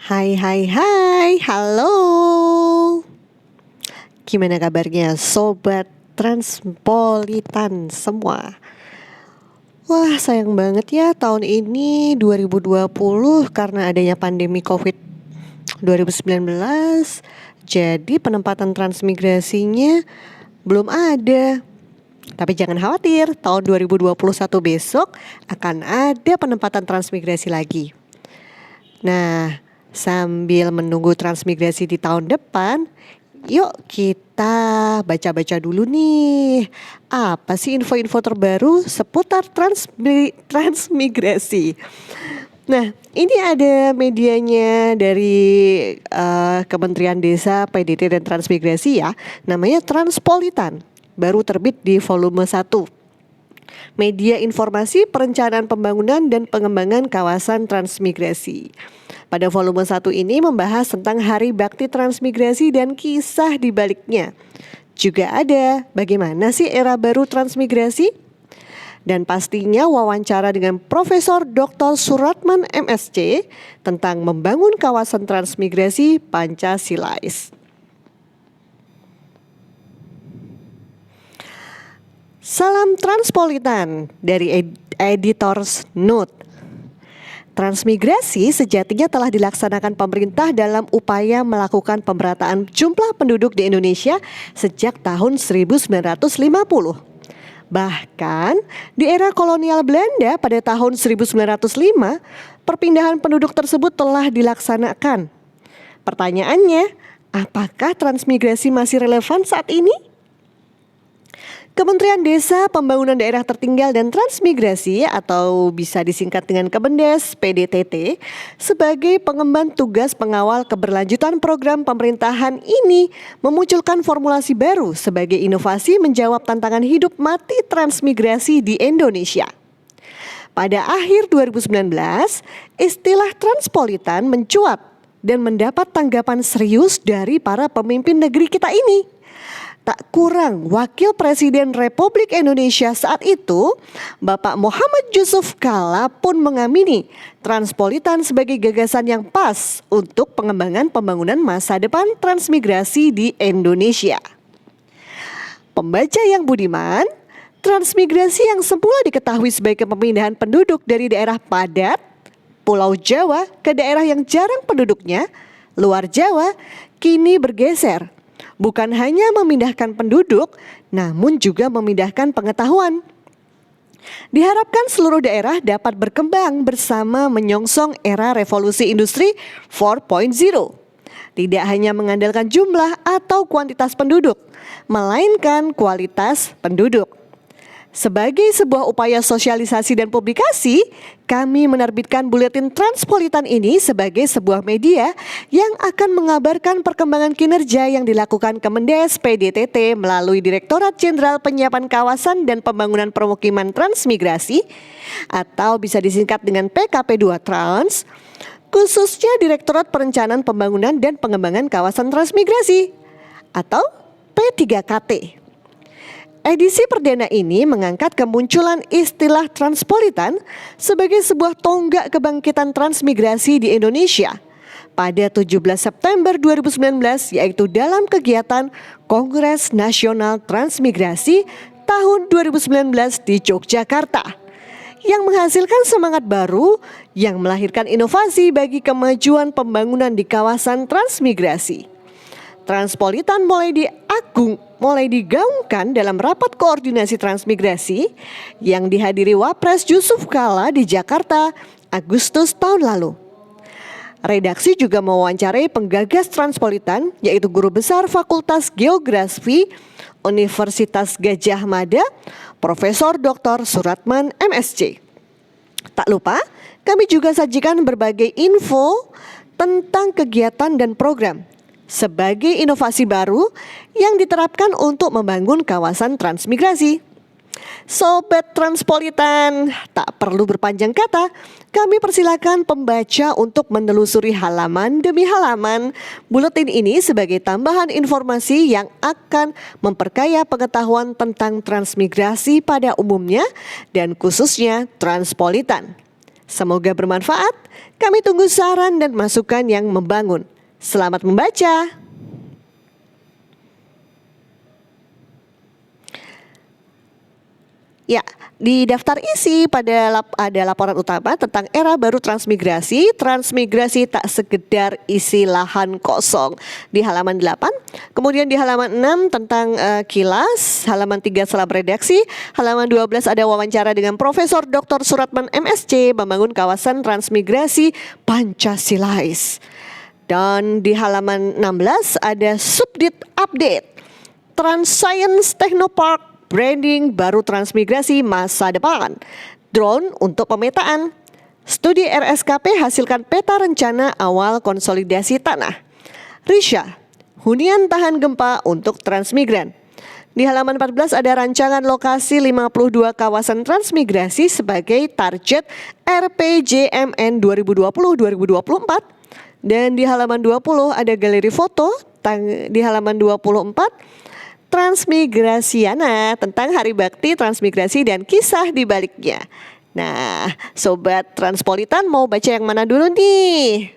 Hai hai hai, halo. Gimana kabarnya sobat Transpolitan semua? Wah, sayang banget ya tahun ini 2020 karena adanya pandemi Covid 2019. Jadi penempatan transmigrasinya belum ada. Tapi jangan khawatir, tahun 2021 besok akan ada penempatan transmigrasi lagi. Nah, sambil menunggu transmigrasi di tahun depan, yuk kita baca-baca dulu nih. Apa sih info-info terbaru seputar transmigrasi? Nah, ini ada medianya dari Kementerian Desa, PDT dan Transmigrasi ya. Namanya Transpolitan. Baru terbit di volume 1. Media Informasi Perencanaan Pembangunan dan Pengembangan Kawasan Transmigrasi. Pada volume 1 ini membahas tentang Hari Bakti Transmigrasi dan kisah di baliknya. Juga ada bagaimana sih era baru transmigrasi? Dan pastinya wawancara dengan Profesor Dr. Suratman MSc tentang membangun kawasan transmigrasi Pancasilais. Salam Transpolitan dari Editor's Note. Transmigrasi sejatinya telah dilaksanakan pemerintah dalam upaya melakukan pemerataan jumlah penduduk di Indonesia sejak tahun 1950. Bahkan di era kolonial Belanda pada tahun 1905, perpindahan penduduk tersebut telah dilaksanakan. Pertanyaannya, apakah transmigrasi masih relevan saat ini? Kementerian Desa, Pembangunan Daerah Tertinggal dan Transmigrasi atau bisa disingkat dengan Kemendes PDTT sebagai pengemban tugas pengawal keberlanjutan program pemerintahan ini memunculkan formulasi baru sebagai inovasi menjawab tantangan hidup mati transmigrasi di Indonesia. Pada akhir 2019, istilah transpolitan mencuat dan mendapat tanggapan serius dari para pemimpin negeri kita ini. Tak kurang, Wakil Presiden Republik Indonesia saat itu, Bapak Muhammad Yusuf Kalla pun mengamini transpolitan sebagai gagasan yang pas untuk pengembangan pembangunan masa depan transmigrasi di Indonesia. Pembaca yang budiman, transmigrasi yang semula diketahui sebagai pemindahan penduduk dari daerah padat, Pulau Jawa ke daerah yang jarang penduduknya, luar Jawa, kini bergeser. Bukan hanya memindahkan penduduk, namun juga memindahkan pengetahuan. Diharapkan seluruh daerah dapat berkembang bersama menyongsong era revolusi industri 4.0. Tidak hanya mengandalkan jumlah atau kuantitas penduduk, melainkan kualitas penduduk. Sebagai sebuah upaya sosialisasi dan publikasi, kami menerbitkan buletin Transpolitan ini sebagai sebuah media yang akan mengabarkan perkembangan kinerja yang dilakukan Kemendes PDTT melalui Direktorat Jenderal Penyiapan Kawasan dan Pembangunan Permukiman Transmigrasi atau bisa disingkat dengan PKP2 Trans, khususnya Direktorat Perencanaan Pembangunan dan Pengembangan Kawasan Transmigrasi atau P3KT. Edisi perdana ini mengangkat kemunculan istilah transpolitan sebagai sebuah tonggak kebangkitan transmigrasi di Indonesia pada 17 September 2019, yaitu dalam kegiatan Kongres Nasional Transmigrasi tahun 2019 di Yogyakarta, yang menghasilkan semangat baru yang melahirkan inovasi bagi kemajuan pembangunan di kawasan transmigrasi. Transpolitan mulai digaungkan dalam rapat koordinasi transmigrasi yang dihadiri Wapres Yusuf Kalla di Jakarta Agustus tahun lalu. Redaksi juga mewawancarai penggagas Transpolitan, yaitu Guru Besar Fakultas Geografi Universitas Gadjah Mada, Profesor Dr. Suratman MSc. Tak lupa, kami juga sajikan berbagai info tentang kegiatan dan program sebagai inovasi baru yang diterapkan untuk membangun kawasan transmigrasi. Sobat Transpolitan, tak perlu berpanjang kata, kami persilakan pembaca untuk menelusuri halaman demi halaman buletin ini sebagai tambahan informasi yang akan memperkaya pengetahuan tentang transmigrasi pada umumnya dan khususnya Transpolitan. Semoga bermanfaat. Kami tunggu saran dan masukan yang membangun. Selamat membaca. Ya, di daftar isi ada laporan utama tentang era baru transmigrasi. Transmigrasi tak sekedar isi lahan kosong di halaman 8. Kemudian di halaman 6 tentang kilas, halaman 3 selam redaksi, halaman 12 ada wawancara dengan Profesor Dr. Suratman MSc membangun kawasan transmigrasi Pancasilais. Dan di halaman 16 ada subdit update Trans Science Technopark branding baru transmigrasi masa depan. Drone untuk pemetaan. Studi RSKP hasilkan peta rencana awal konsolidasi tanah. Risha, hunian tahan gempa untuk transmigran. Di halaman 14 ada rancangan lokasi 52 kawasan transmigrasi sebagai target RPJMN 2020-2024. Dan di halaman 20 ada galeri foto. Di halaman 24 Transmigrasiana tentang Hari Bakti Transmigrasi dan kisah di baliknya. Nah, Sobat Transpolitan mau baca yang mana dulu nih?